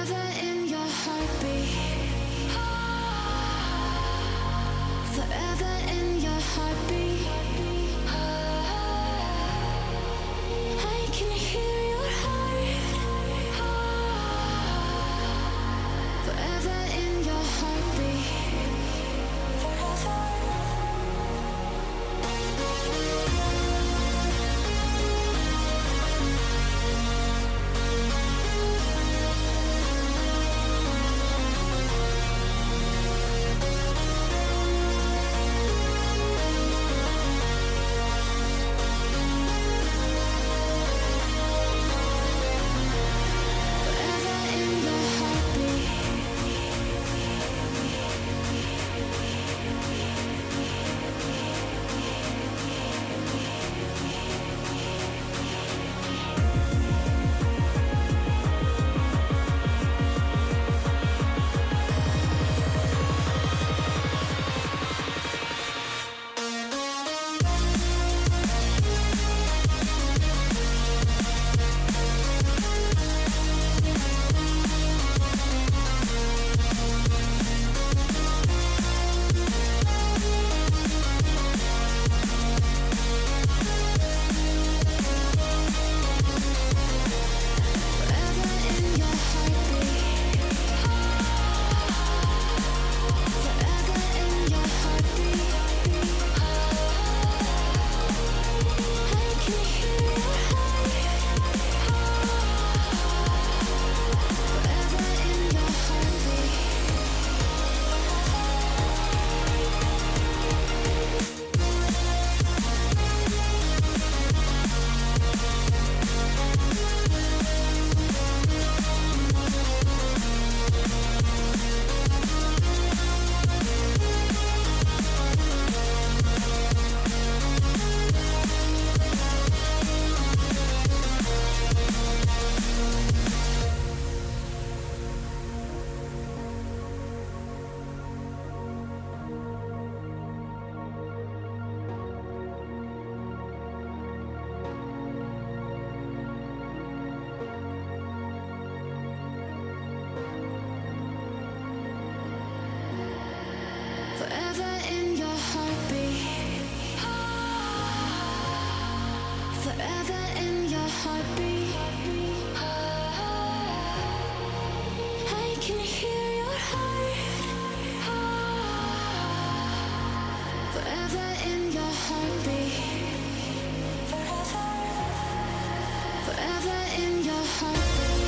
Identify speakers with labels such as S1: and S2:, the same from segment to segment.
S1: Forever in your heartbeat. Forever in your heartbeat. I can hear your heart. Forever in your heartbeat. Forever in your heartbeat. Forever in your heartbeat. I can hear your heart. Forever in your heartbeat. Forever in your heartbeat.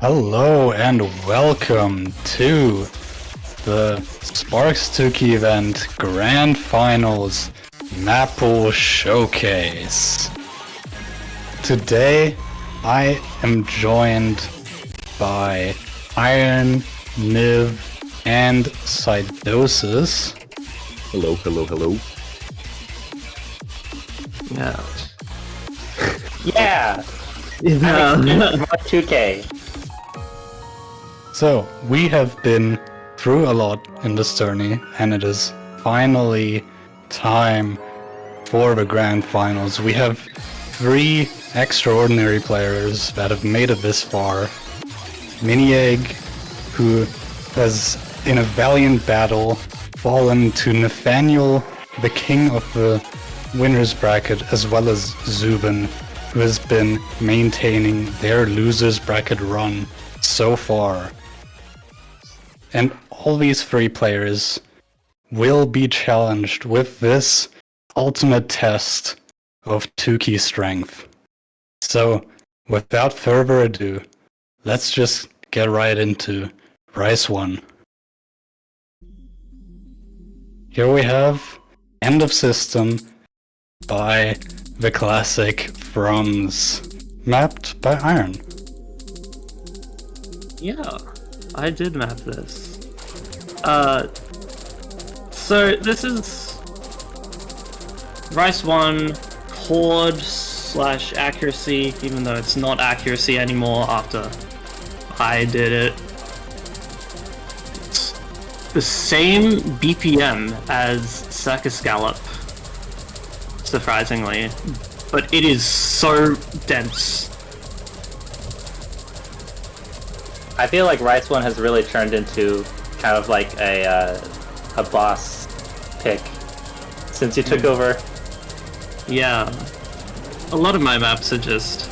S2: Hello and welcome to the Sparxe STKE event Grand Finals Maple Showcase. Today I am joined by Iron, Niv, and Sydosys.
S3: Hello, hello, hello.
S4: Yeah.
S5: Yeah!
S4: No.
S5: 2K.
S2: So, we have been through a lot in this journey, and it is finally time for the Grand Finals. We have 3 extraordinary players that have made it this far. Mania, who has, in a valiant battle, fallen to Nathaniel, the king of the winner's bracket, as well as Zubin, who has been maintaining their loser's bracket run so far. And all these 3 players will be challenged with this ultimate test of STKE strength. So, without further ado, let's just get right into Rise 1. Here we have End of System by the classic Frums, mapped by Iron.
S4: Yeah, I did map this. So this is Rise 1 Horde / accuracy, even though it's not accuracy anymore after I did it. It's the same BPM as Circus Gallop, surprisingly, but it is so dense.
S5: I feel like Rise 1 has really turned into kind of like a boss pick since you took over.
S4: Yeah, a lot of my maps are just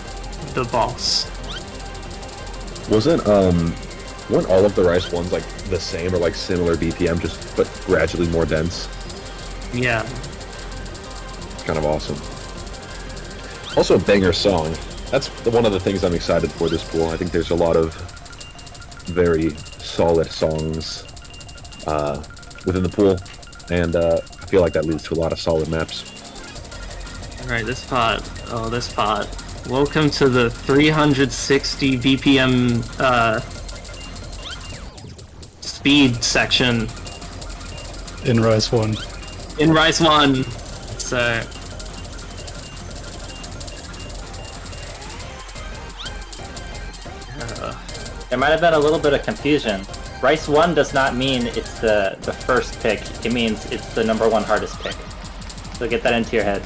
S4: the boss.
S3: Weren't all of the Rice ones like the same or like similar BPM, just but gradually more dense?
S4: Yeah.
S3: It's kind of awesome. Also a banger song. That's one of the things I'm excited for this pool. I think there's a lot of very solid songs within the pool, and I feel like that leads to a lot of solid maps.
S4: Alright, this part. Oh, this part. Welcome to the 360 BPM speed section
S2: In Rise 1.
S4: in Rise 1. So,
S5: There might have been a little bit of confusion. Rise 1 does not mean it's the first pick, it means it's the #1 hardest pick. So get that into your head.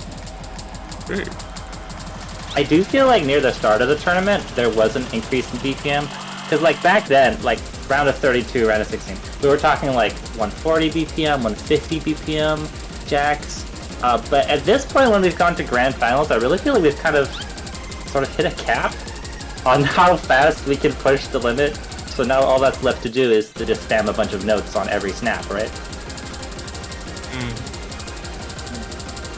S5: I do feel like near the start of the tournament, there was an increase in BPM. Because like back then, like round of 32, round of 16, we were talking like 140 BPM, 150 BPM jacks. But at this point when we've gone to Grand Finals, I really feel like we've kind of sort of hit a cap on how fast we can push the limit. So now all that's left to do is to just spam a bunch of notes on every snap, right?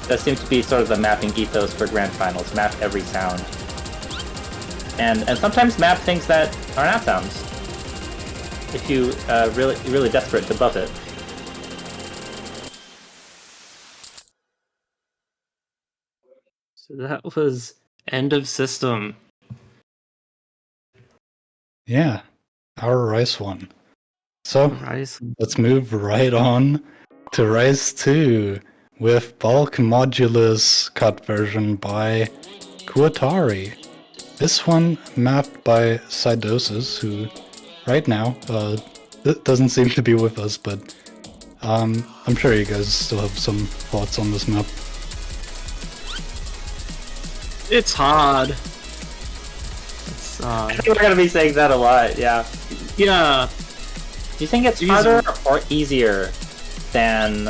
S5: That seems to be sort of the mapping ethos for Grand Finals. Map every sound. And sometimes map things that are not sounds. If you really desperate to buff it.
S4: so that was End of System.
S2: Yeah, our Rise 1. So,
S4: Rise.
S2: let's move right on to Rise 2 with bulk modulus cut version by Kuatari. This one mapped by Sydosys, who right now doesn't seem to be with us, but I'm sure you guys still have some thoughts on this map.
S4: It's hard.
S5: I think we're gonna be saying that a lot, yeah.
S4: Yeah.
S5: Do you think it's harder or easier than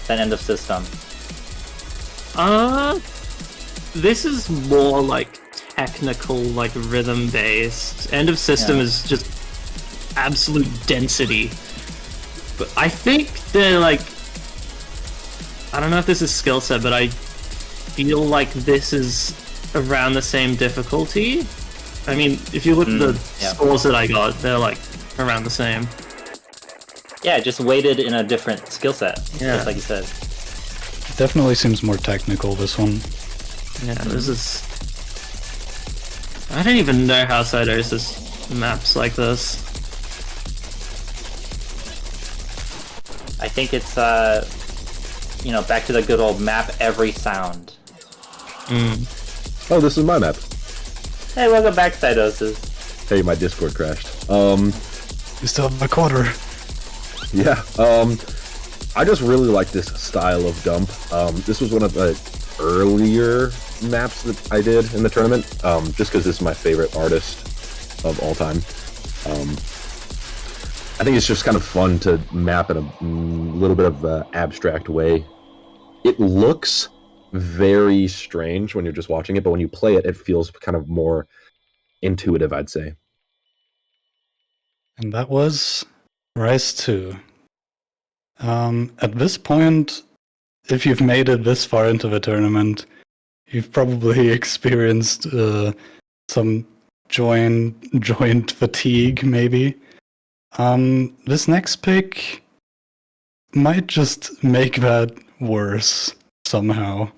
S5: End of System?
S4: this is more like technical, like rhythm based. End of System is just absolute density. But I think they're like, I don't know if this is skill set, but I feel like this is around the same difficulty. I mean, if you look at the scores that I got, they're like around the same.
S5: Yeah, just weighted in a different skill set,
S4: Yeah.
S5: just like you said.
S2: Definitely seems more technical, this one.
S4: Yeah, this is... I don't even know how Sydosys maps like this.
S5: I think it's, back to the good old map every sound.
S3: Oh, this is my map.
S5: Hey, welcome back, Sydosys.
S3: Hey, my Discord crashed.
S2: You still have a quarter.
S3: Yeah, I just really like this style of dump. This was one of the earlier maps that I did in the tournament, just because this is my favorite artist of all time. I think it's just kind of fun to map in a little bit of an abstract way. It looks very strange when you're just watching it, but when you play it, it feels kind of more intuitive, I'd say.
S2: And that was Rise 2. At this point, if you've made it this far into the tournament, you've probably experienced some joint fatigue, maybe. This next pick might just make that worse somehow.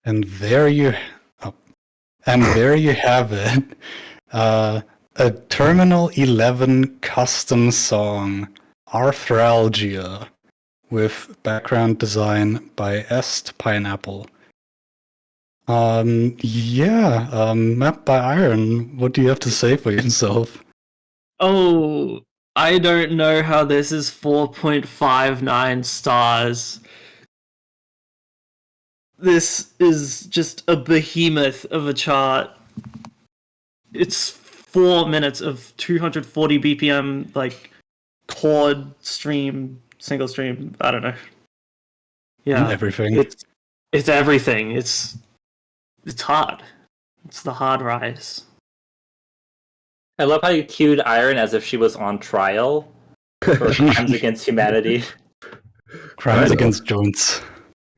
S2: And there you, oh, and there you have it. A Terminal 11 custom song, Arthralgia, with background design by Est Pineapple. Mapped by Iron. What do you have to say for yourself?
S4: Oh, I don't know how this is 4.59 stars. This is just a behemoth of a chart. It's 4 minutes of 240 BPM, like, chord stream, single stream, I don't know. Yeah.
S2: Everything.
S4: It's everything. It's hard. It's the hard rise.
S5: I love how you cued Iron as if she was on trial for crimes against humanity.
S2: Crimes against joints.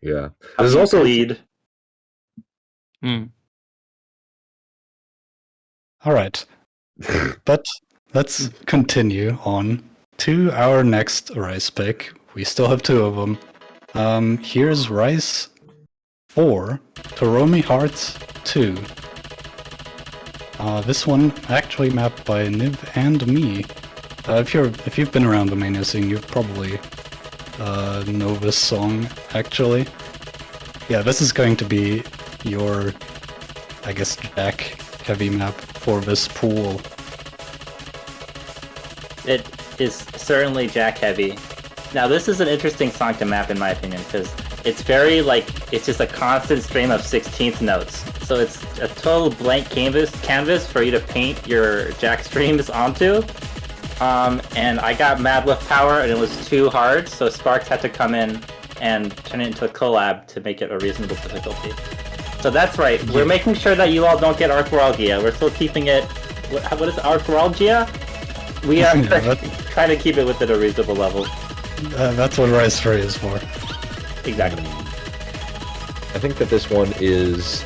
S3: Yeah.
S5: There's also lead.
S2: All right. But let's continue on to our next Rice pick. We still have two of them. Here's Rice 4, Toromi Hearts 2. This one actually mapped by Niv and me. If you've been around the mania scene, you've probably know this song actually. Yeah, this is going to be your, I guess, Jack heavy map for this pool.
S5: It is certainly Jack heavy. Now this is an interesting song to map in my opinion because it's very it's just a constant stream of 16th notes. So it's a total blank canvas for you to paint your Jack streams onto. And I got Mad with Power and it was too hard, so Sparxe had to come in and turn it into a collab to make it a reasonable difficulty. So that's right, we're making sure that you all don't get arthralgia. We're still keeping it, what is arthralgia? We are trying to keep it within a reasonable level.
S2: That's what Rice 3 is for.
S5: Exactly.
S3: I think that this one is...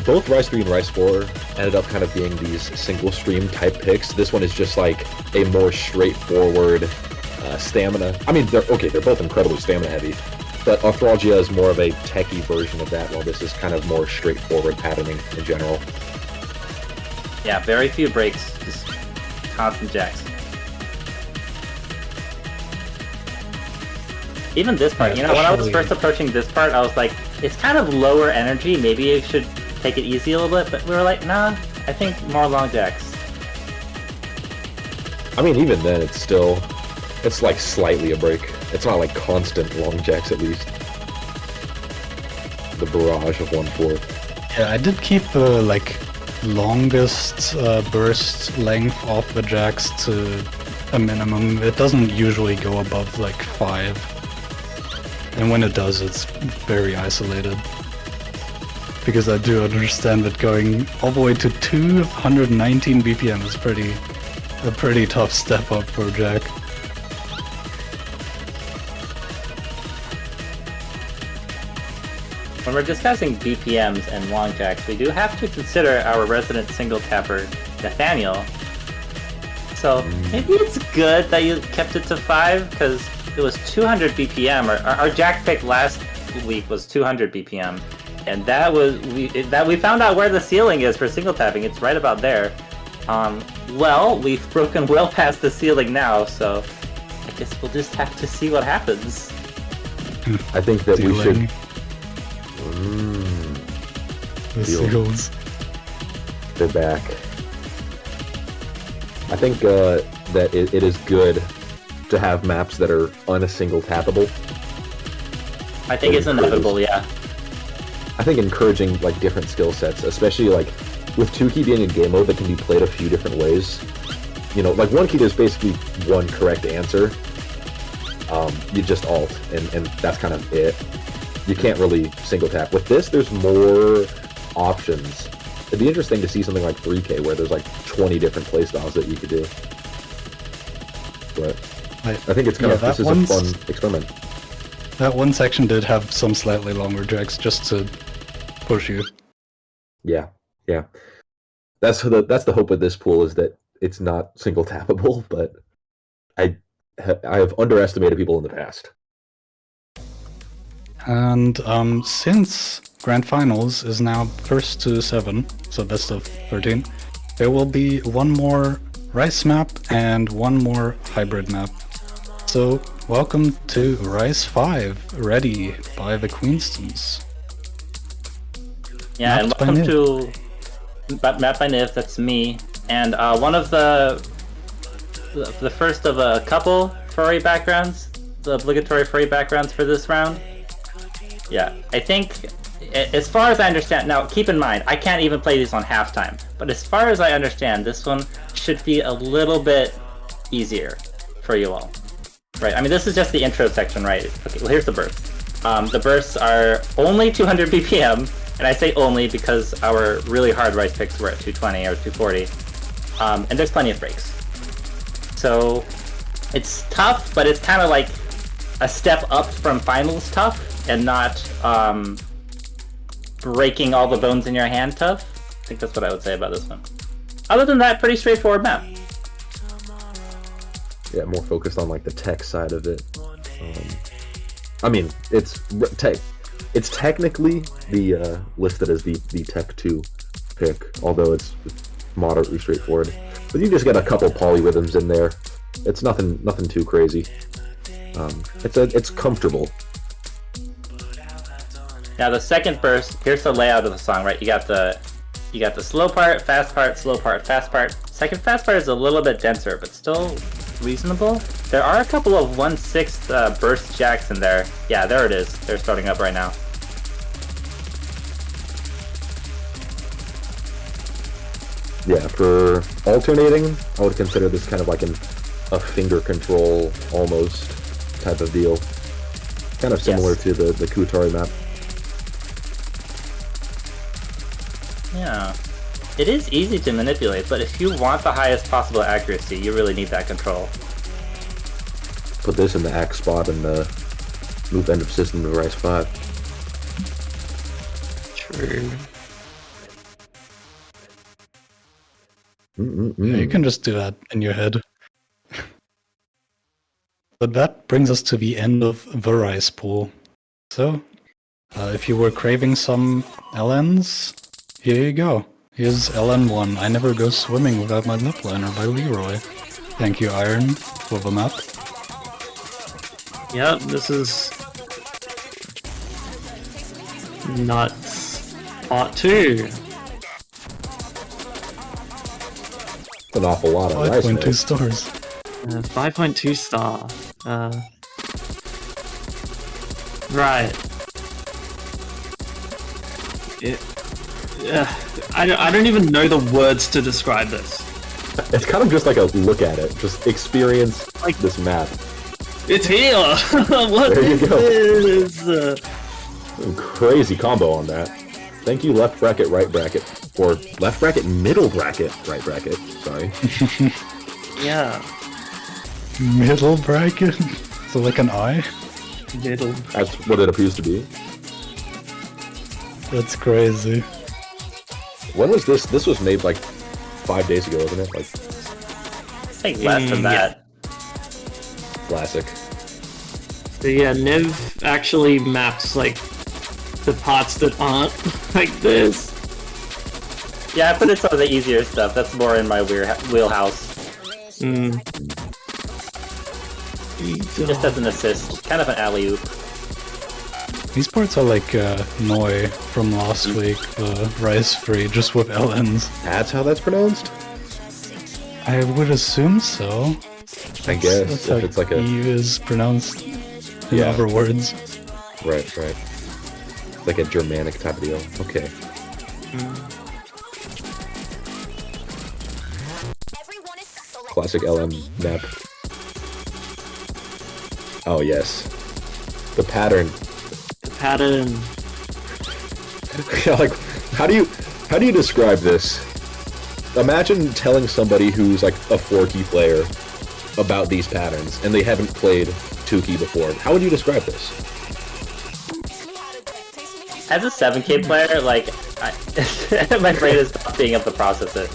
S3: Both Rice 3 and Rice 4 ended up kind of being these single stream type picks. This one is just like a more straightforward stamina. I mean, they're both incredibly stamina heavy, but Arthralgia is more of a techie version of that, while this is kind of more straightforward patterning in general.
S5: Yeah, very few breaks, just constant jacks. Even this part, when I was first approaching this part, I was like, it's kind of lower energy, maybe it should take it easy a little bit, but we were like, nah, I think more long jacks.
S3: I mean, even then, it's like slightly a break. It's not like constant long jacks, at least. The barrage of 1/4.
S2: Yeah, I did keep the longest burst length of the jacks to a minimum. It doesn't usually go above 5. And when it does, it's very isolated. Because I do understand that going all the way to 219 BPM is a pretty tough step up for Jack.
S5: When we're discussing BPMs and long jacks, we do have to consider our resident single tapper, Nathaniel. So maybe it's good that you kept it to 5, because it was 200 BPM. Our jack pick last week was 200 BPM. And we found out where the ceiling is for single tapping. It's right about there. Well, we've broken well past the ceiling now, so I guess we'll just have to see what happens.
S3: I think that we should...
S2: The seagulls.
S3: They're back. I think that it is good to have maps that are un-single tappable.
S5: I think it's inevitable, yeah.
S3: I think encouraging different skill sets, especially with 2-key being a game mode that can be played a few different ways. 1-key there's basically one correct answer. You just alt, and that's kind of it. You can't really single tap. With this, there's more options. It'd be interesting to see something like 3K where there's 20 different playstyles that you could do. But I think it's this is a fun experiment.
S2: That one section did have some slightly longer jacks just to push you.
S3: Yeah. That's the hope of this pool, is that it's not single tappable, but I have underestimated people in the past.
S2: And since Grand Finals is now first to 7, so best of 13. There will be one more Rice map and one more hybrid map. So, welcome to Rice 5, ready by the Queenstons.
S5: Yeah, and
S2: Mapped by
S5: welcome
S2: Niv.
S5: to Map by Niv, that's me. And one of the first of a couple furry backgrounds, the obligatory furry backgrounds for this round. Yeah, I think, as far as I understand, now keep in mind, I can't even play these on halftime, but as far as I understand, this one should be a little bit easier for you all. Right, I mean, this is just the intro section, right? Okay, well, here's the bursts. The bursts are only 200 BPM, and I say only because our really hard Rice picks were at 220 or 240, and there's plenty of breaks. So, it's tough, but it's kind of like a step up from finals tough, and not breaking all the bones in your hand tough. I think that's what I would say about this one. Other than that, pretty straightforward map.
S3: Yeah, more focused on like the tech side of it. I mean, it's technically listed as the Tech 2 pick, although it's moderately straightforward. But you just get a couple polyrhythms in there. It's nothing too crazy. It's comfortable.
S5: Now the second burst, here's the layout of the song, right? You got the slow part, slow part, fast part. Second fast part is a little bit denser, but still reasonable. There are a couple of 1/6 burst jacks in there. Yeah, there it is. They're starting up right now.
S3: Yeah, for alternating, I would consider this kind of like a finger control almost type of deal. Kind of similar to the Kutari map.
S5: Yeah. It is easy to manipulate, but if you want the highest possible accuracy, you really need that control.
S3: Put this in the axe spot and the move end of system to Rice 5.
S4: True.
S2: Yeah, you can just do that in your head. But that brings us to the end of the Rice pool. So, if you were craving some LNs, here you go. Here's LN1, I Never Go Swimming Without My Lip Liner by Leroy. Thank you, Iron, for the map.
S4: Yep, this is nuts. Part 2.
S3: It's an awful lot of Rice.
S2: 5.2 stars.
S4: 5.2 star. Right. I don't even know the words to describe this.
S3: It's kind of just like a look at it. Just experience
S4: Like-
S3: this map.
S4: It's here! What
S3: There you
S4: is
S3: go.
S4: this?
S3: Crazy combo on that. Thank you, left bracket, right bracket. Or left bracket, middle bracket, right bracket. Sorry.
S4: Yeah.
S2: Middle bracket? So like an eye?
S4: Middle.
S3: That's what it appears to be.
S2: That's crazy.
S3: When was this? This was made like 5 days ago, wasn't it? Like,
S5: I think less than that.
S3: classic.
S4: So yeah, Niv actually maps like the parts that aren't like this.
S5: Yeah, I put in some of the easier stuff. That's more in my wheelhouse. Just as an assist. Kind of an alley-oop.
S2: These parts are like Noi from last week, Rice Free, just with LNs.
S3: That's how that's pronounced?
S2: I would assume so.
S3: I guess.
S2: That's
S3: If
S2: how
S3: it's like a...
S2: E is pronounced in
S3: Yeah.
S2: other words.
S3: Right. Like a Germanic type of deal. Okay. Classic LM map. Oh yes. The pattern.
S4: The pattern.
S3: Yeah, like how do you describe this? Imagine telling somebody who's like a 4-key player about these patterns and they haven't played 2-key before. How would you describe this?
S5: As a 7K player, like, my brain is not being able to process it.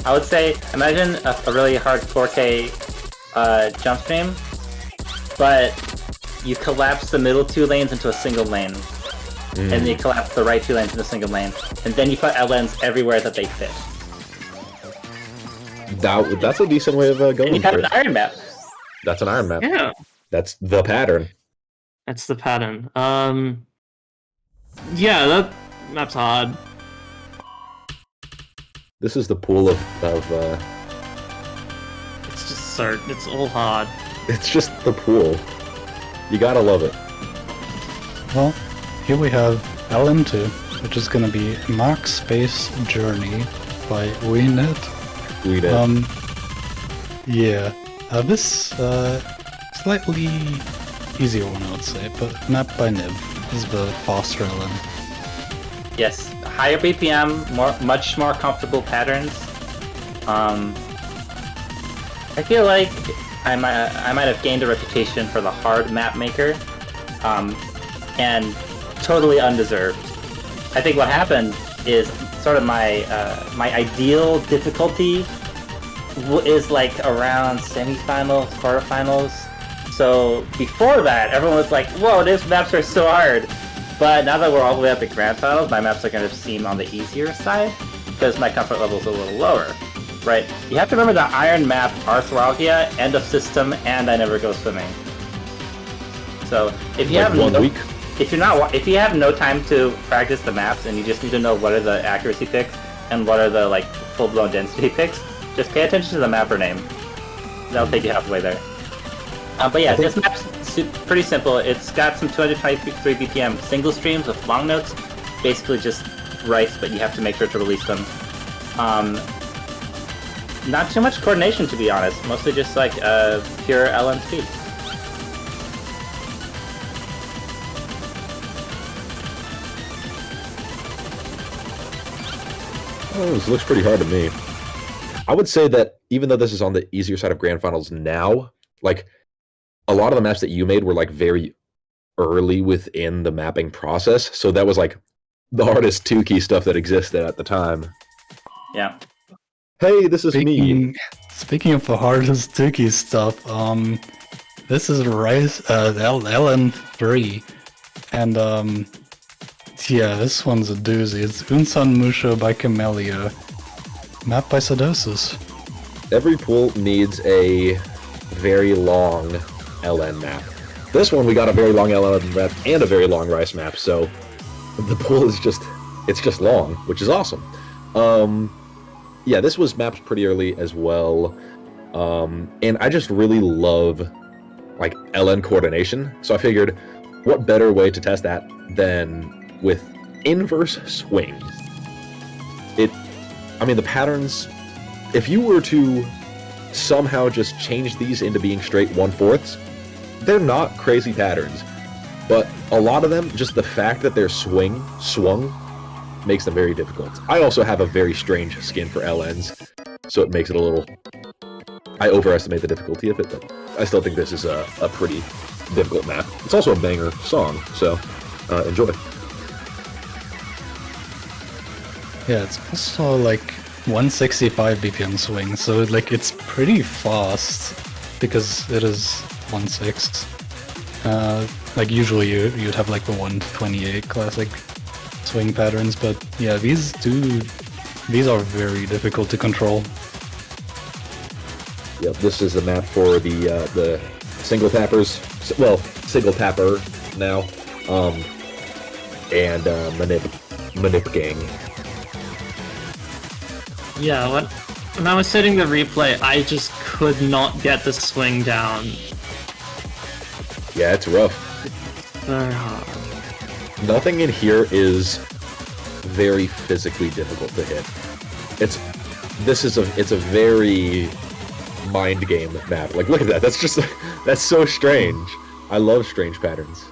S5: I would say, imagine a really hard 4K jump stream, but you collapse the middle 2 lanes into a single lane. and you collapse the right two lanes into a single lane, and then you put LNs everywhere that they fit.
S3: That's a decent way of
S5: And
S3: going
S5: you have
S3: for
S5: an
S3: it.
S5: iron map.
S3: That's an iron map.
S4: Yeah,
S3: That's the pattern.
S4: that's the pattern. Yeah, that map's hard.
S3: This is the pool of
S4: It's just it's all hard.
S3: it's just the pool. You gotta love it.
S2: Well, here we have LN2, which is gonna be Max Space Journey by Winet.
S3: We did.
S2: Yeah. This slightly easier one, I would say, but map by Niv is the faster LN.
S5: Yes, higher BPM, much more comfortable patterns. I feel like I might have gained a reputation for the hard map maker, and totally undeserved. I think what happened is sort of my ideal difficulty is like around semifinals, quarterfinals. So before that, everyone was like, "Whoa, these maps are so hard." But now that we're all the way up at grand finals, my maps are going to seem on the easier side because my comfort level is a little lower, right? You have to remember that Iron Map, Arthralgia, End of System, and I Never Go Swimming. So if you
S3: Like
S5: have
S3: one week.
S5: if you have no time to practice the maps and you just need to know what are the accuracy picks and what are the like full-blown density picks, just pay attention to the mapper name. That'll take you halfway there. But yeah, this map's pretty simple. It's got some 223 BPM single streams with long notes, basically just rice, but you have to make sure to release them. Not too much coordination, to be honest. Mostly just like pure LN speed.
S3: Oh, this looks pretty hard to me. I would say that even though this is on the easier side of grand finals now, like a lot of the maps that you made were like very early within the mapping process, so that was like the hardest 2-key stuff that existed at the time.
S5: Yeah.
S3: Hey, this is me.
S2: Speaking of the hardest Tuki stuff, this is LN3, and yeah, this one's a doozy. It's Unsan Musho by Camellia, map by Sydosys.
S3: Every pool needs a very long LN map. This one we got a very long LN map and a very long rice map, so the pool is just long, which is awesome. Yeah, this was mapped pretty early as well, and I just really love like LN coordination. So I figured, what better way to test that than with inverse swing? I mean, the patterns. If you were to somehow just change these into being straight 1/4, they're not crazy patterns, but a lot of them, just the fact that they're swung, makes them very difficult. I also have a very strange skin for LNs, so it makes it a little... I overestimate the difficulty of it, but I still think this is a pretty difficult map. It's also a banger song, so enjoy.
S2: Yeah, it's also like 165 BPM swing, so like it's pretty fast because it is 1/6. Like usually you'd have like the 128 classic swing patterns, but yeah, these are very difficult to control.
S3: Yep, this is a map for the single tappers. Well, single tapper now, and manip gang.
S4: Yeah, when I was setting the replay, I just could not get the swing down.
S3: Yeah, it's rough.
S4: Very hard.
S3: Nothing in here is very physically difficult to hit. It's a very mind game map. Like, look at that. That's so strange. I love strange patterns.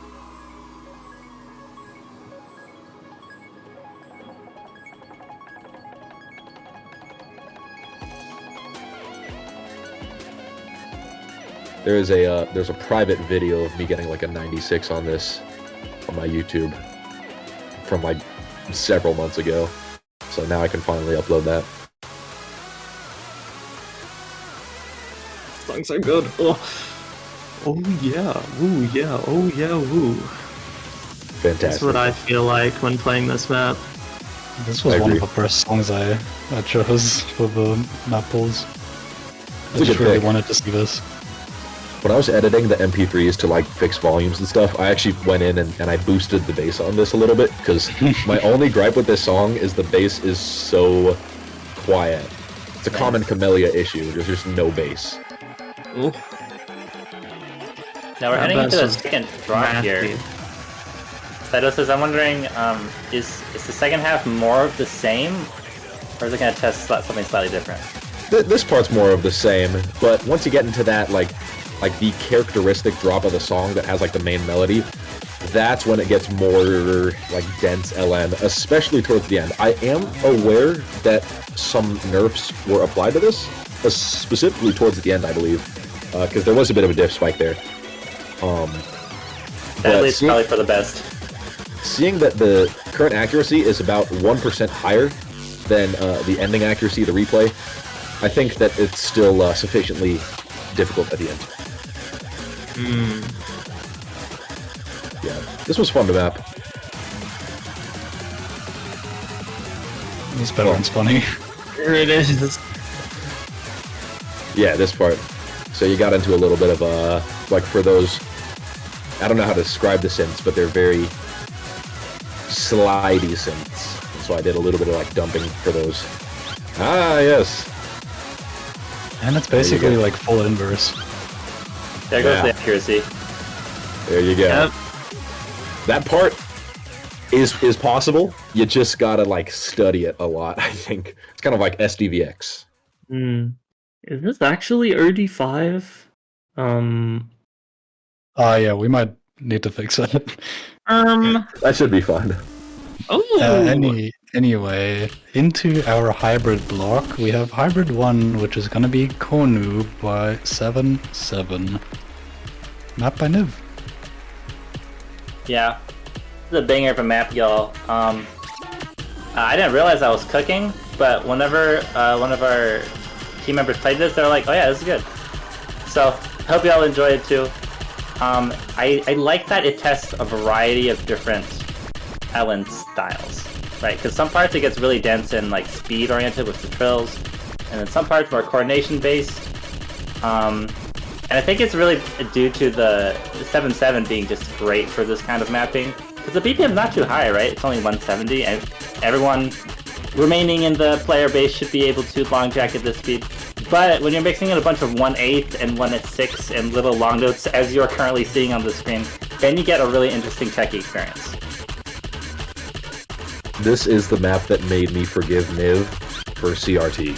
S3: There's a private video of me getting like a 96 on this on my YouTube from like several months ago. So now I can finally upload that.
S4: Songs are good. Oh yeah, woo, yeah, oh yeah, woo.
S3: Fantastic.
S4: That's what I feel like when playing this map.
S2: This was
S3: I
S2: one of
S3: agree.
S2: the first songs I chose for the map pulls. I
S3: It's a
S2: just
S3: good
S2: really
S3: pick.
S2: wanted to see this.
S3: When I was editing the MP3s to like fix volumes and stuff, I actually went in and I boosted the bass on this a little bit because my only gripe with this song is the bass is so quiet. It's a common Camellia issue. There's just no bass.
S4: Ooh,
S5: Now we're
S4: That
S5: heading into the
S4: bass was
S5: second drop here.
S4: nasty.
S5: Sydosys, I'm wondering, is the second half more of the same, or is it going to test something slightly different?
S3: This part's more of the same, but once you get into that like the characteristic drop of the song that has like the main melody, that's when it gets more like dense LN, especially towards the end. I am aware that some nerfs were applied to this, specifically towards the end, I believe, because there was a bit of a diff spike there.
S5: Sadly, it's probably for the best.
S3: Seeing that the current accuracy is about 1% higher than the ending accuracy, the replay, I think that it's still sufficiently difficult at the end. Yeah, this was fun to map.
S2: This better one's funny.
S4: Here it is.
S3: Yeah, this part. So you got into a little bit of like for those, I don't know how to describe the synths, but they're very slidey synths. And so I did a little bit of like dumping for those. Ah, yes.
S2: And it's basically like full inverse.
S5: There goes
S3: Yeah.
S5: the accuracy.
S3: There you go.
S4: Yep.
S3: That part is possible. You just gotta like study it a lot, I think. It's kind of like SDVX.
S4: Is this actually OD5?
S2: Yeah, we might need to fix it.
S3: That should be fun.
S4: Oh!
S2: Anyway, into our hybrid block, we have hybrid 1, which is gonna be Konu by 7-7. Map by Niv.
S5: Yeah. This is a banger of a map, y'all. I didn't realize I was cooking, but whenever one of our team members played this, they're like, oh yeah, this is good. So, hope y'all enjoy it too. I like that it tests a variety of different Ellen styles, right? Because some parts it gets really dense and like speed oriented with the trills, and then some parts more coordination based. And I think it's really due to the 7-7 being just great for this kind of mapping. Because the BPM is not too high, right? It's only 170, and everyone remaining in the player base should be able to long jack at this speed. But when you're mixing in a bunch of 1/8 and 1/6 and little long notes, as you're currently seeing on the screen, then you get a really interesting techie experience.
S3: This is the map that made me forgive Niv for CRT.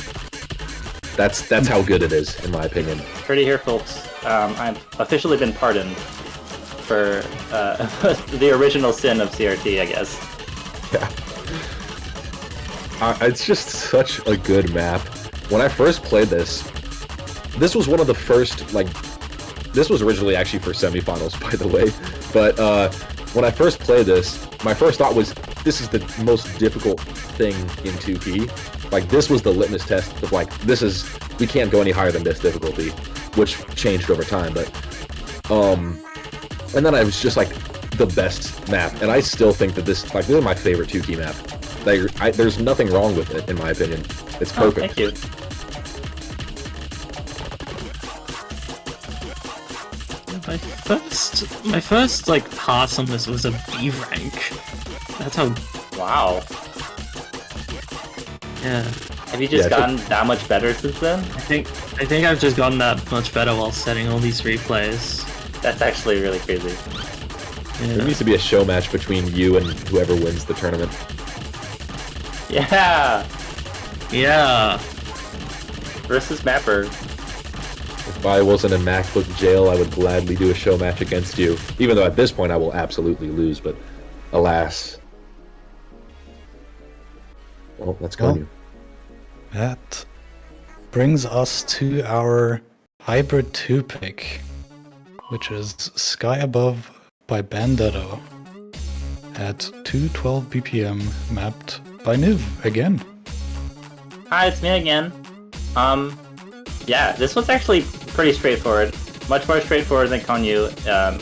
S3: That's how good it is, in my opinion.
S5: Heard it here, folks. I've officially been pardoned for the original sin of CRT, I guess.
S3: Yeah. It's just such a good map. When I first played this was one of the first, like, this was originally actually for semifinals, by the way, but when I first played this, my first thought was, this is the most difficult thing in 2P. Like, this was the litmus test of, like, we can't go any higher than this difficulty, which changed over time, but, and then I was just, like, the best map, and I still think that this is my favorite 2K map. Like, there's nothing wrong with it, in my opinion. It's
S5: Oh,
S3: perfect.
S5: thank you.
S4: My first like pass on this was a B rank. That's how.
S5: Wow.
S4: Yeah.
S5: Have you just
S3: Yeah,
S5: gotten that much better since then?
S4: I think I've just gotten that much better while setting all these replays.
S5: That's actually really crazy.
S3: There
S4: Yeah.
S3: needs to be a show match between you and whoever wins the tournament.
S5: Yeah!
S4: Yeah.
S5: Versus Mapper.
S3: If I wasn't in MacBook jail, I would gladly do a show match against you. Even though at this point I will absolutely lose, but alas. Well, that's
S2: Well,
S3: going.
S2: That brings us to our hybrid 2 pick, which is Sky Above by Bandetto at 212 BPM, mapped by Niv again.
S5: Hi, it's me again. Yeah, this one's actually pretty straightforward. much more straightforward than Konyu.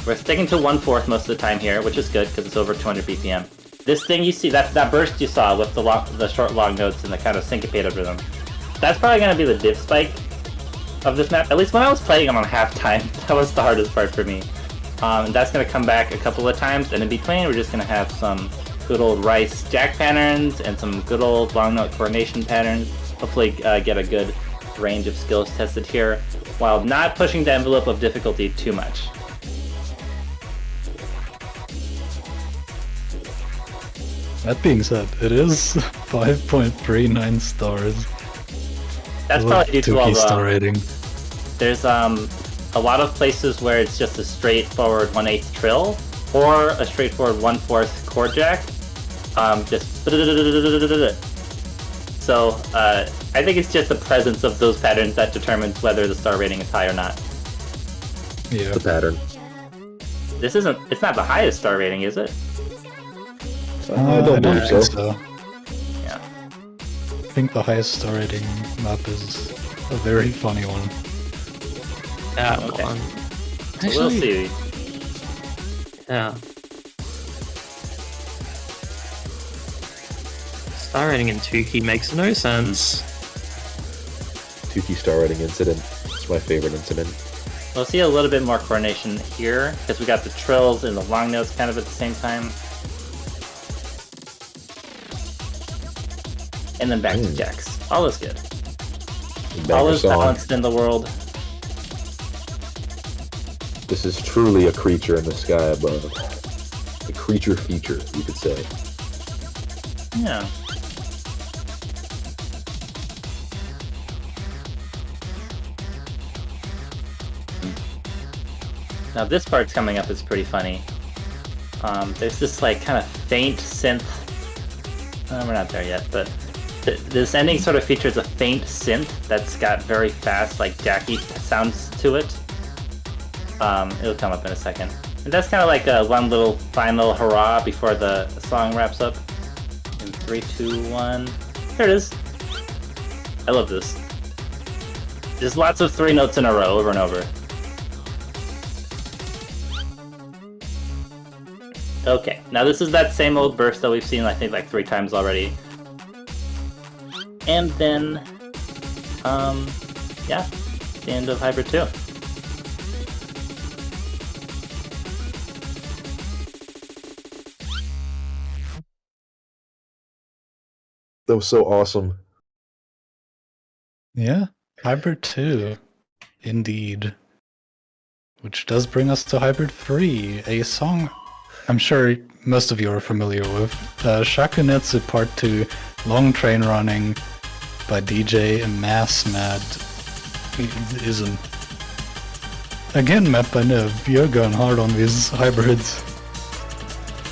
S5: We're sticking to 1/4 most of the time here, which is good because it's over 200 BPM. This thing you see, that burst you saw with the short long notes and the kind of syncopated rhythm, that's probably going to be the dip spike of this map. At least when I was playing on halftime, that was the hardest part for me. That's going to come back a couple of times, and in between we're just going to have some good old Rice jack patterns and some good old long note coordination patterns. Hopefully get a good range of skills tested here, while not pushing the envelope of difficulty too much.
S2: That being said, it is 5.39 stars.
S5: That's probably due to all
S2: star
S5: the...
S2: rating.
S5: There's a lot of places where it's just a straightforward 1/8 trill, or a straightforward 1/4 chord jack. So I think it's just the presence of those patterns that determines whether the star rating is high or not.
S2: Yeah.
S3: The pattern.
S5: It's not the highest star rating, is it?
S3: I don't believe
S2: think
S3: so.
S5: Yeah.
S2: I think the highest star rating map is a very funny one.
S4: That
S5: Okay.
S4: one.
S5: So we'll see.
S4: Yeah. Star rating in 2Key makes no sense.
S3: 2T star rating incident. It's my favorite incident.
S5: We'll see a little bit more coordination here, because we got the trills and the long notes kind of at the same time. And then back to jacks. All is good. All
S3: Banger
S5: is
S3: song.
S5: balanced in the world.
S3: This is truly a creature in the sky above. A creature feature, you could say.
S5: Yeah. Now this part's coming up is pretty funny. There's this like kind of faint synth. We're not there yet, but this ending sort of features a faint synth that's got very fast, like jacky sounds to it. It'll come up in a second. And that's kind of like a one little final hurrah before the song wraps up. In 3, 2, 1. There it is. I love this. There's lots of 3 notes in a row, over and over. Okay, now this is that same old burst that we've seen, I think, like 3 times already. And then, yeah, the end of Hybrid 2.
S3: That was so awesome.
S2: Yeah, Hybrid 2, indeed. Which does bring us to Hybrid 3, a song I'm sure most of you are familiar with. Shakunetsu Part 2, Long Train Running by DJ Mass Mad. Isn't. Again, Matt by Nib, you're going hard on these hybrids.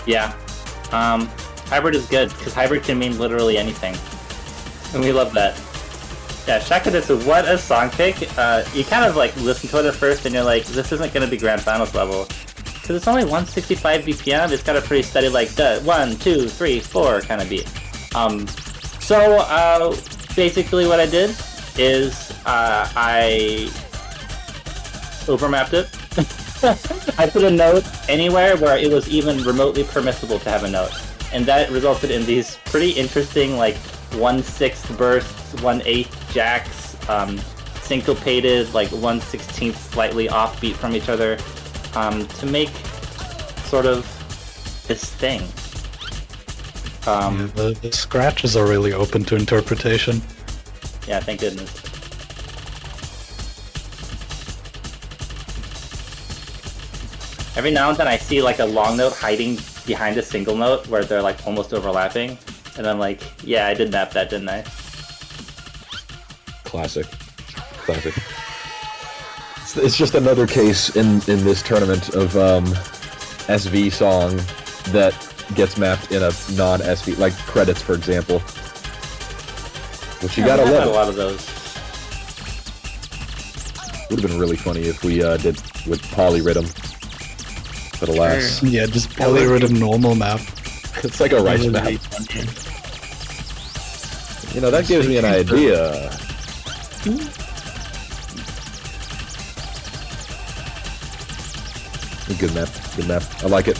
S5: Yeah. Hybrid is good, because hybrid can mean literally anything. And we love that. Yeah, Shakunetsu, what a song pick. You kind of like listen to it at first and you're like, this isn't going to be Grand Finals level. Because it's only 165 BPM, it's got a pretty steady like 1, 2, 3, 4 kind of beat. So basically what I did is I overmapped it. I put a note anywhere where it was even remotely permissible to have a note. And that resulted in these pretty interesting like 1/6 bursts, 1/8 jacks, syncopated like 1/16 slightly offbeat from each other, to make sort of this thing.
S2: Yeah, the scratches are really open to interpretation.
S5: Yeah, thank goodness. Every now and then I see like a long note hiding behind a single note where they're like almost overlapping, and I'm like, yeah, I did map that, didn't I?
S3: Classic. Classic. It's just another case in this tournament of SV song that gets mapped in a non-SV, like credits, for example. Which you gotta
S5: I've had
S3: love.
S5: a lot of those.
S3: Would have been really funny if we did with polyrhythm. But alas,
S2: Yeah, just polyrhythm normal map.
S3: it's like a rice map. You know, that gives me an idea. Good map. Good map. I like it.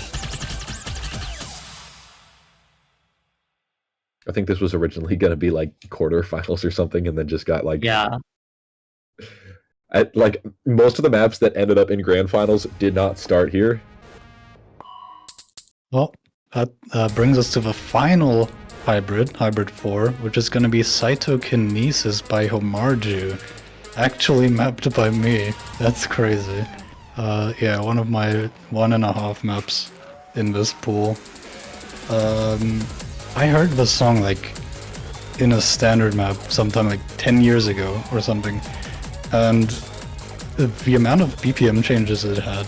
S3: I think this was originally going to be like quarterfinals or something, and then just got like
S4: Yeah.
S3: like most of the maps that ended up in grand finals did not start here.
S2: Well, that brings us to the final hybrid 4, which is going to be Cytokinesis by Homarju. Actually mapped by me. That's crazy. Yeah, one of my 1.5 maps in this pool. I heard this song like in a standard map sometime like 10 years ago or something, and the amount of BPM changes it had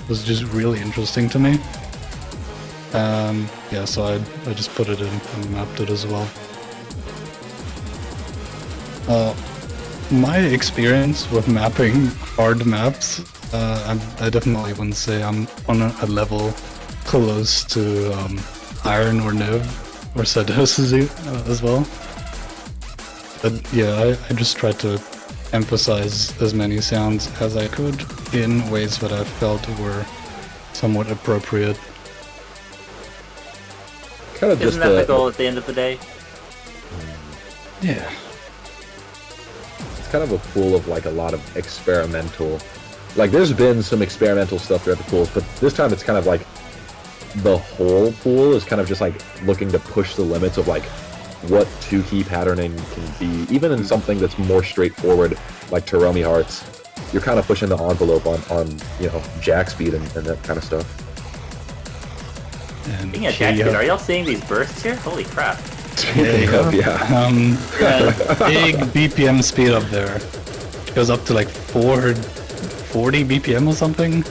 S2: was just really interesting to me. Yeah, so I just put it in and mapped it as well. My experience with mapping hard maps, I definitely wouldn't say I'm on a level close to Iron or Niv or Sydosys as well. But yeah, I just tried to emphasize as many sounds as I could in ways that I felt were somewhat appropriate.
S3: Kind of just
S5: Isn't that the goal at the end of the day?
S2: Yeah.
S3: It's kind of a pool of like a lot of experimental. Like there's been some experimental stuff throughout the pools, but this time it's kind of like the whole pool is kind of just like looking to push the limits of like what 2-key patterning can be. Even in something that's more straightforward, like Taromi Hearts, you're kind of pushing the envelope on you know, jack speed and that kind of stuff.
S2: And
S5: Speaking of jack speed, are y'all seeing these bursts here? Holy crap.
S3: Yeah.
S2: Big BPM speed up there. It goes up to like 440 BPM or something.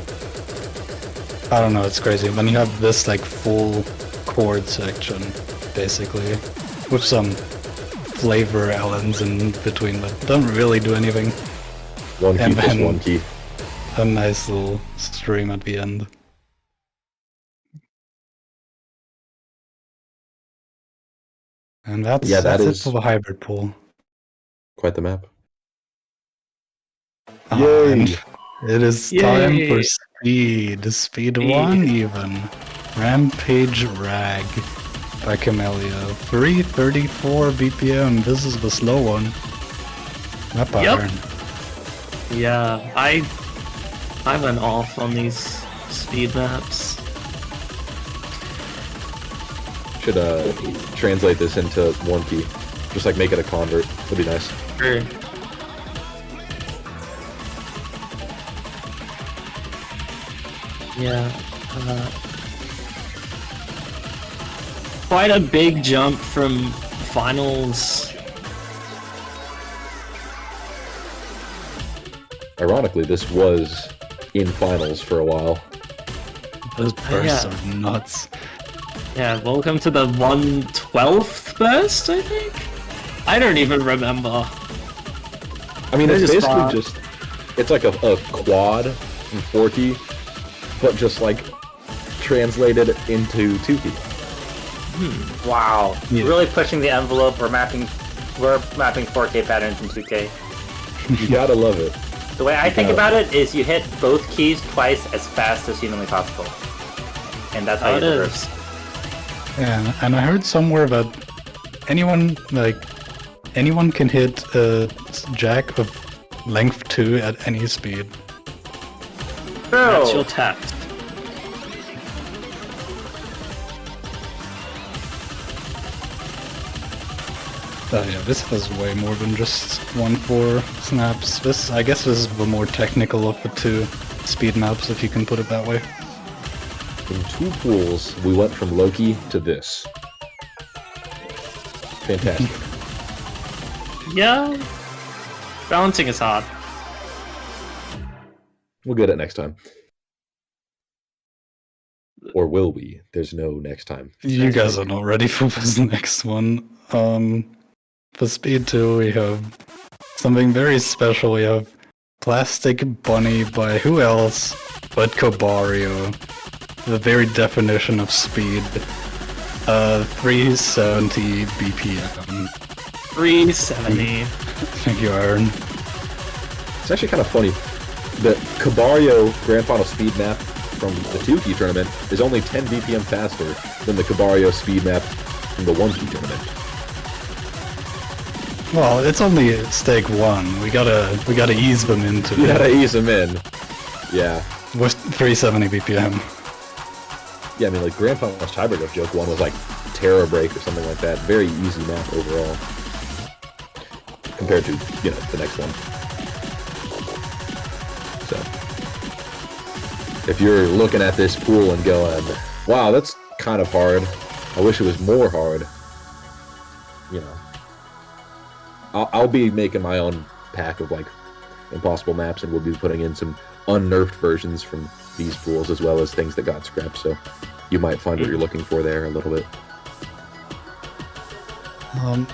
S2: I don't know, it's crazy. When you have this like full chord section, basically, with some flavor elements in between that don't really do anything.
S3: One key
S2: And
S3: plus
S2: then-
S3: one key.
S2: A nice little stream at the end. And that's
S3: that
S2: it
S3: is-
S2: for the hybrid pool.
S3: Quite the map.
S2: Yay!
S3: Yay!
S2: It is time
S4: Yay.
S2: for speed. Speed 1 even. Rampage Rag by Camellia. 334 BPM. This is the slow one. Map
S4: Yep.
S2: iron.
S4: Yeah, I went off on these speed maps.
S3: Should translate this into one key. Just like make it a convert. That'd be nice.
S4: Sure. Yeah. Quite a big jump from finals.
S3: Ironically, this was in finals for a while.
S2: Those bursts
S4: Yeah.
S2: are nuts.
S4: Yeah, welcome to the 1/12th burst, I think? I don't even remember.
S3: I mean,
S4: They're
S3: it's
S4: just
S3: basically
S4: fun.
S3: just, it's like a quad in 4-key, but just like translated into 2-key.
S5: Wow.
S2: Yeah.
S5: Really pushing the envelope. We're mapping 4K patterns in 2K.
S3: You gotta love it.
S5: The way I think
S3: Yeah.
S5: about it is you hit both keys twice as fast as humanly possible. And that's how
S4: Oh,
S5: you
S4: it
S5: hit the
S4: is.
S5: burst.
S2: Yeah, and I heard somewhere that anyone can hit a jack of length 2 at any speed.
S4: That's
S5: True.
S4: your tact.
S2: Yeah, this has way more than just 1-4 snaps. I guess this is the more technical of the two speed maps, if you can put it that way.
S3: In 2 pools, we went from Loki to this. Fantastic.
S4: Yeah. Balancing is hard.
S3: We'll get it next time. Or will we? There's no next time.
S2: You guys are not ready for this next one. For speed 2, we have something very special. We have Plastic Bunny by who else but Kobario. The very definition of speed. 370 BPM.
S4: 370.
S2: Thank you, Aaron.
S3: It's actually kind of funny. The Cabario Grand Final Speed map from the 2-key tournament is only 10 BPM faster than the Cabario speed map from the 1-key tournament.
S2: Well, it's only stake 1. We gotta ease them into
S3: You
S2: it
S3: gotta ease them in. Yeah.
S2: with 370 BPM.
S3: Yeah, I mean, like, Grand Finals tiebreak of Joke 1 was like Terra Break or something like that. Very easy map overall. Compared to, you know, the next one. So, if you're looking at this pool and going, wow, that's kind of hard. I wish it was more hard. You know. I'll be making my own pack of, like, impossible maps, and we'll be putting in some unnerfed versions from these pools, as well as things that got scrapped, so you might find what you're looking for there a little bit.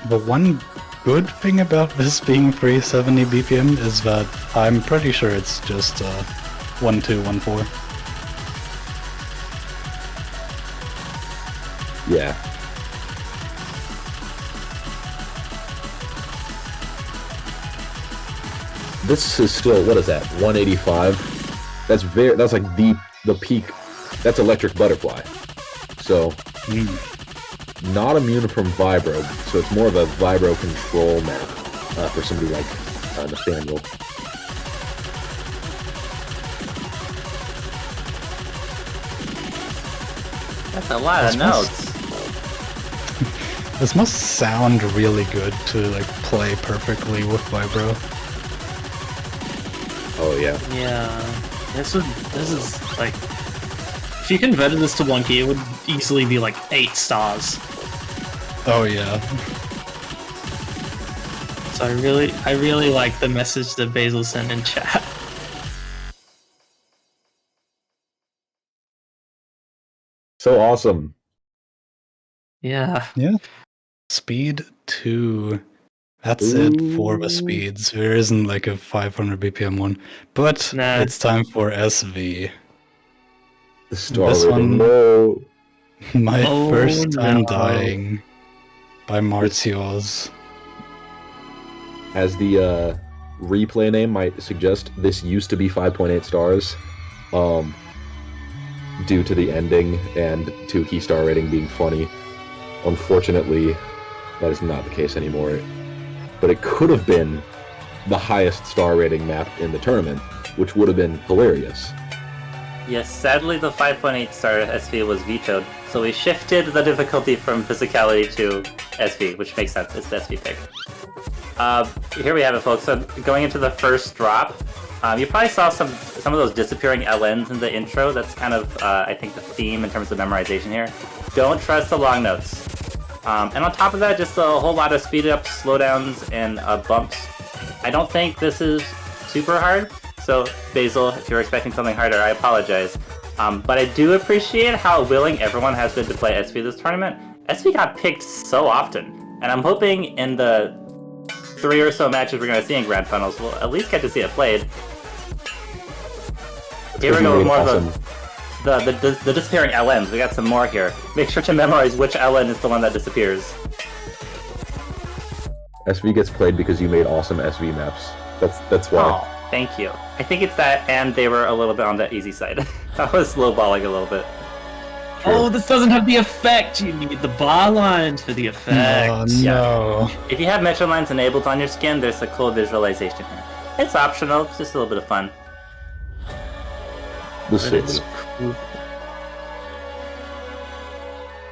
S2: The one good thing about this being 370 BPM is that I'm pretty sure it's just 1214.
S3: Yeah. This is still, what is that, 185? That's like the peak. That's Electric Butterfly. So, not immune from Vibro, so it's more of a Vibro control map for somebody like Nathaniel.
S5: That's a lot of notes.
S2: This must sound really good to like play perfectly with Vibro.
S3: Oh yeah.
S4: Yeah, this is like, if you converted this to 1-key, it would easily be like 8 stars.
S2: Oh yeah.
S4: So I really like the message that Basil sent in chat.
S3: So awesome.
S4: Yeah.
S2: Yeah. Speed 2. That's it for the speeds. There isn't like a 500 BPM one. But
S4: Nah.
S2: it's time for SV.
S3: The star
S2: This
S3: rating
S2: one-
S3: low.
S2: My
S4: Oh,
S2: first time
S4: no.
S2: dying by Martios.
S3: As the replay name might suggest, this used to be 5.8 stars. Due to the ending and 2-key star rating being funny. Unfortunately, that is not the case anymore. But it could have been the highest star rating map in the tournament, which would have been hilarious.
S5: Yes, sadly the 5.8 star SV was vetoed, so we shifted the difficulty from physicality to SV, which makes sense. It's the SV pick. Here we have it, folks. So going into the first drop, you probably saw some of those disappearing LNs in the intro. That's kind of, I think, the theme in terms of memorization here. Don't trust the long notes. And on top of that, just a whole lot of speed ups, slowdowns, and bumps. I don't think this is super hard. So, Basil, if you're expecting something harder, I apologize. But I do appreciate how willing everyone has been to play SV this tournament. SV got picked so often, and I'm hoping in the 3 or so matches we're going to see in Grand Finals, we'll at least get to see it played. Here we go with more of the disappearing LNs. We got some more here. Make sure to memorize which LN is the one that disappears.
S3: SV gets played because you made awesome SV maps. That's why.
S5: Oh, thank you. I think it's that, and they were a little bit on the easy side. I was lowballing a little bit.
S4: Oh, this doesn't have the effect. You need the bar lines for the effect.
S2: Oh no.
S5: If you have Metro lines enabled on your skin, there's a cool visualization here. It's optional, it's just a little bit of fun.
S3: This is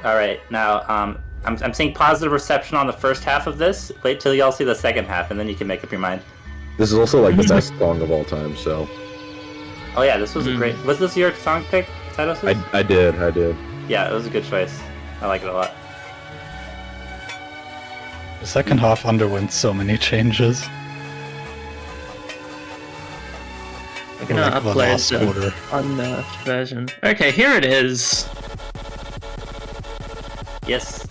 S5: Alright, now, I'm seeing positive reception on the first half of this. Wait till y'all see the second half, and then you can make up your mind.
S3: This is also like the best song of all time, so.
S5: Oh yeah, this was a great... Was this your song pick, Sydosys?
S3: I did.
S5: Yeah, it was a good choice. I like it a lot.
S2: The second half underwent so many changes.
S4: I'm gonna
S2: Like the
S4: upload
S2: last quarter.
S4: the unnerfed version. Okay, here it is.
S5: Yes.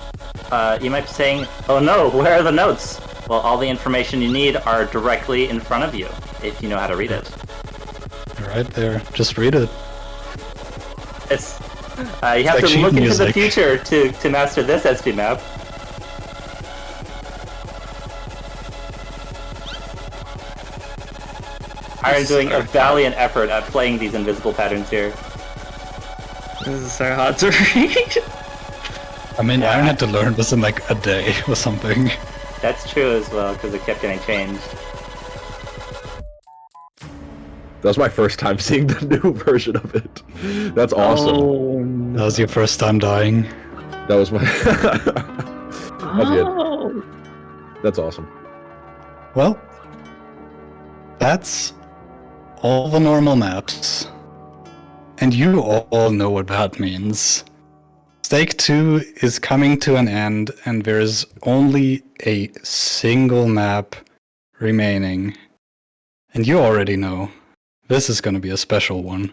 S5: You might be saying, oh no, where are the notes? Well, all the information you need are directly in front of you, if you know how to read it.
S2: Right there. Just read it.
S5: It's, you have
S2: like
S5: to
S2: sheet
S5: look into the
S2: music.
S5: future to master this SP map. Iron doing a valiant effort at playing these invisible patterns here.
S4: This is so hard to read.
S2: I mean, I had to learn this in like a day or something.
S5: That's true as well, because it kept getting changed.
S3: That was my first time seeing the new version of it. That's awesome.
S2: That was your first time dying.
S3: That was my. That's good. That's awesome.
S2: Well, that's all the normal maps. And you all know what that means. Stake 2 is coming to an end, and there is only a single map remaining. And you already know, this is going to be a special one.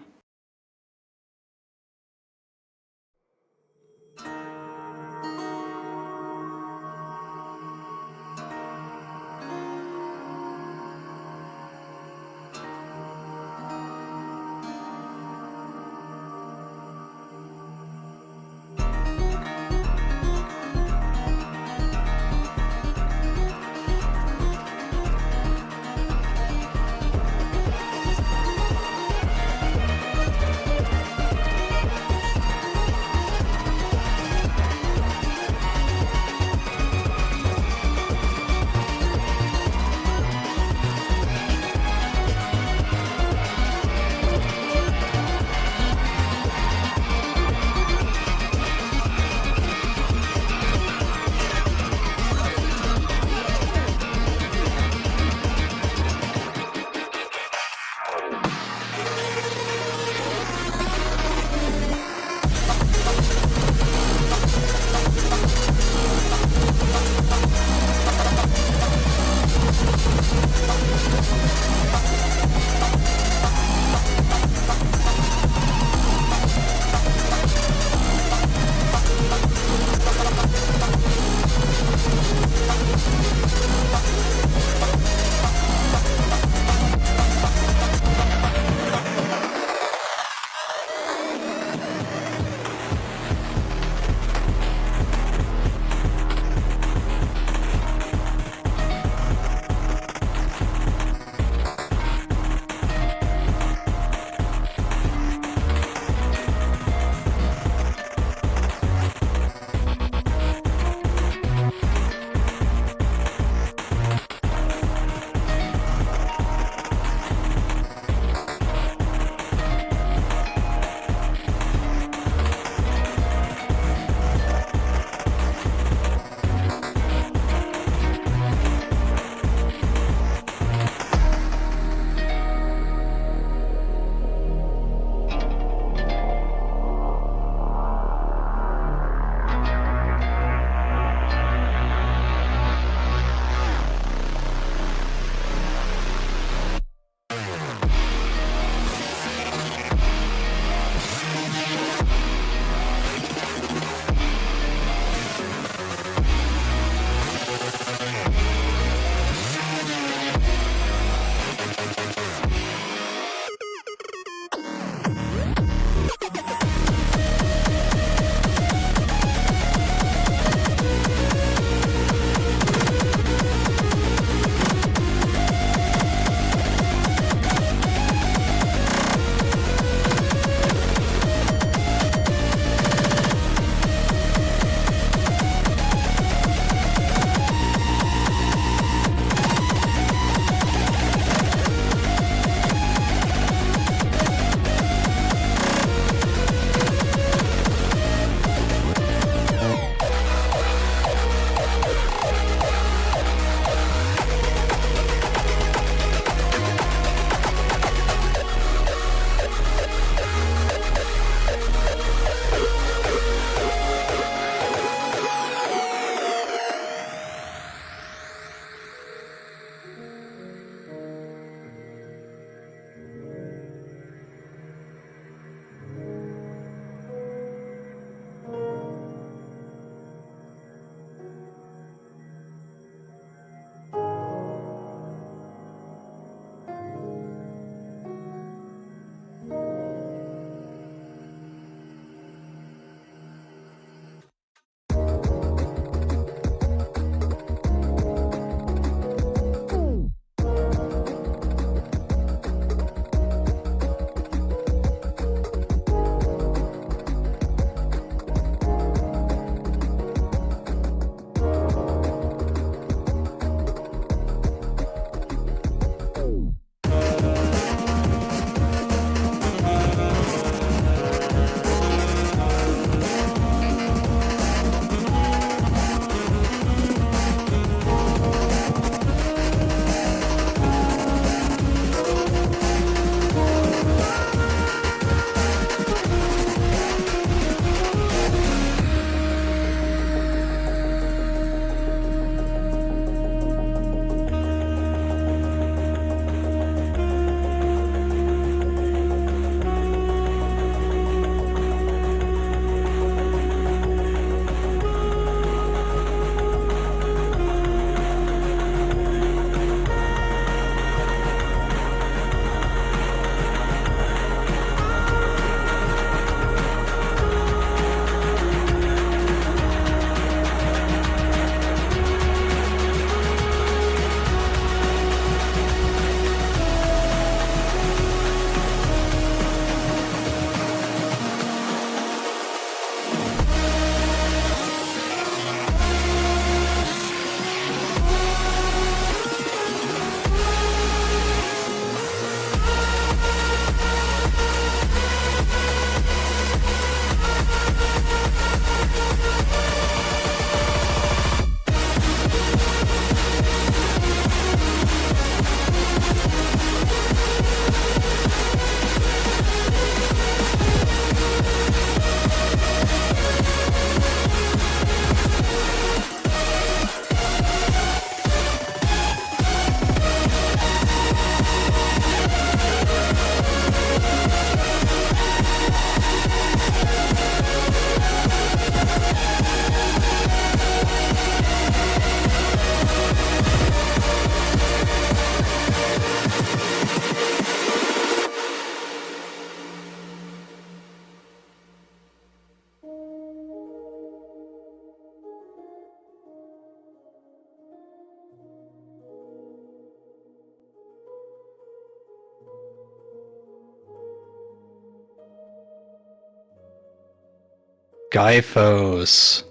S2: Gyphos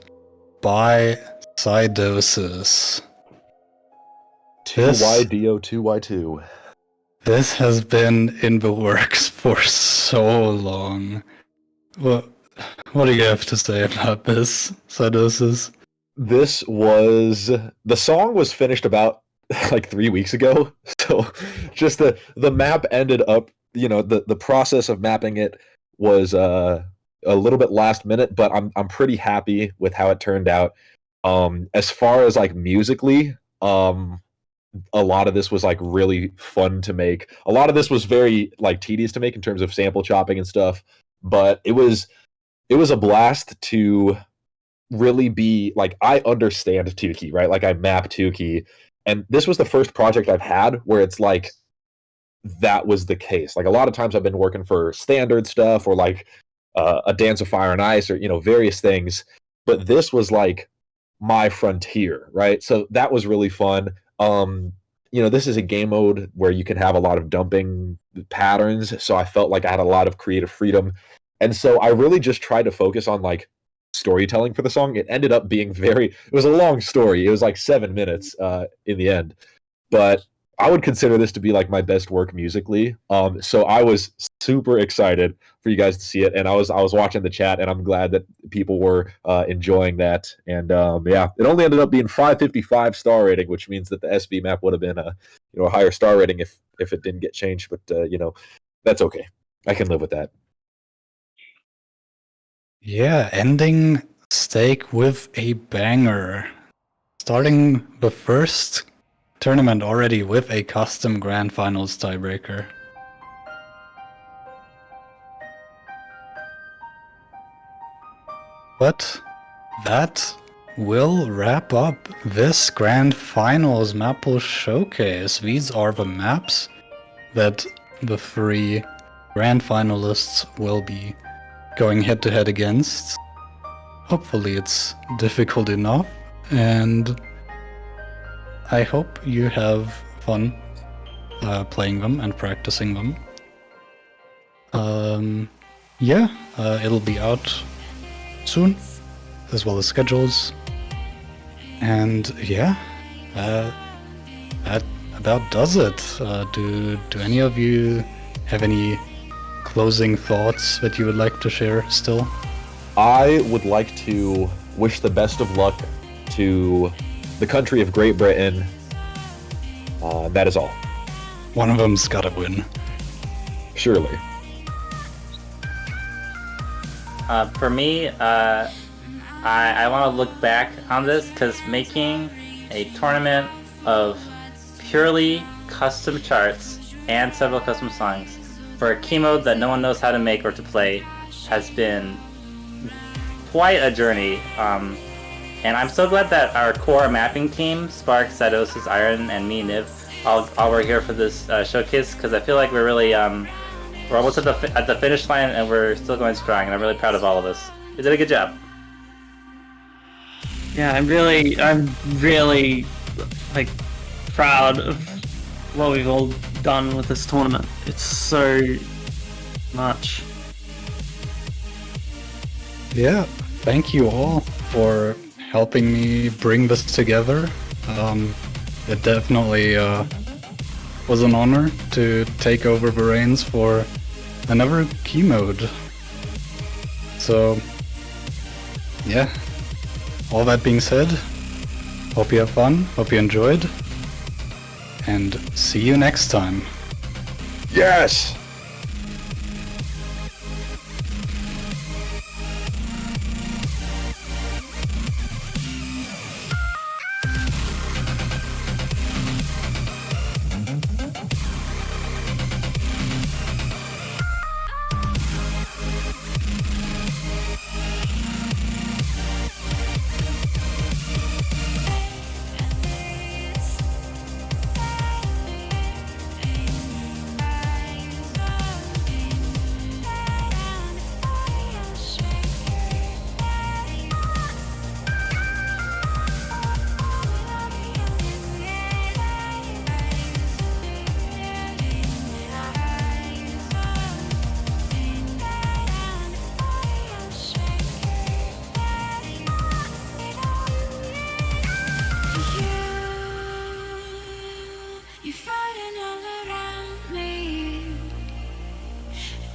S2: by Sydosys.
S3: 2YDO 2Y2.
S2: This has been in the works for so long. What do you have to say about this, Sydosys?
S3: This was the song was finished about like 3 weeks ago. So just the map ended up, the process of mapping it was a little bit last minute, but I'm pretty happy with how it turned out. As far as like musically, a lot of this was like really fun to make. A lot of this was very like tedious to make in terms of sample chopping and stuff, but it was a blast to really be like, I understand Tukey, right? Like I map Tukey, and this was the first project I've had where it's like that was the case. Like a lot of times I've been working for standard stuff or like a Dance of Fire and Ice or various things, but this was like my frontier, right? So that was really fun. This is a game mode where you can have a lot of dumping patterns, so I felt like I had a lot of creative freedom. And so I really just tried to focus on like storytelling for the song. It ended up being it was a long story. It was like 7 minutes in the end. But I would consider this to be like my best work musically. So I was super excited for you guys to see it, and I was watching the chat, and I'm glad that people were enjoying that. And yeah, it only ended up being 555 star rating, which means that the SV map would have been a higher star rating if it didn't get changed. But that's okay. I can live with that.
S2: Yeah, ending Stake with a banger. Starting the first tournament already with a custom Grand Finals tiebreaker. But that will wrap up this Grand Finals map pool showcase. These are the maps that the 3 Grand Finalists will be going head-to-head against. Hopefully it's difficult enough, and I hope you have fun playing them and practicing them. It'll be out soon, as well as schedules. And yeah, that about does it. Do any of you have any closing thoughts that you would like to share still?
S3: I would like to wish the best of luck to the country of Great Britain. That is all.
S2: One of them's gotta win.
S3: Surely.
S5: For me, I want to look back on this because making a tournament of purely custom charts and several custom songs for a key mode that no one knows how to make or to play has been quite a journey. And I'm so glad that our core mapping team, Sparxe, Sydosys, Iron, and me, Niv, all were here for this showcase, because I feel like we're really we're almost at the finish line and we're still going strong, and I'm really proud of all of us. We did a good job.
S4: Yeah, I'm really like proud of what we've all done with this tournament. It's so much.
S2: Yeah, thank you all for helping me bring this together. It definitely was an honor to take over the reins for another key mode. So, yeah, all that being said, hope you have fun, hope you enjoyed, and see you next time.
S3: Yes!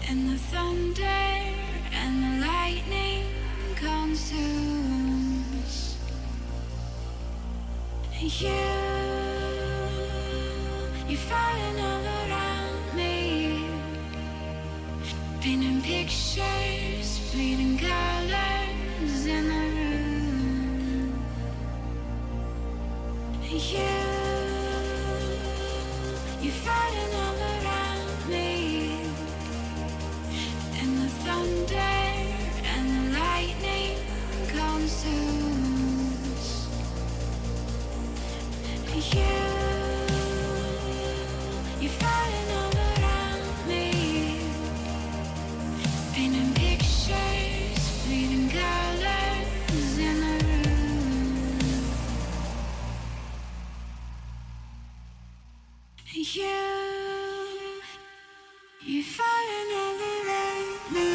S1: and the thunder and the lightning consumes you're falling all around me, painting pictures, bleeding colors in the room. You're falling all around me, and the thunder and the lightning consumes you're falling all around me, painting pictures, bleeding colors in the room. You're falling all around me.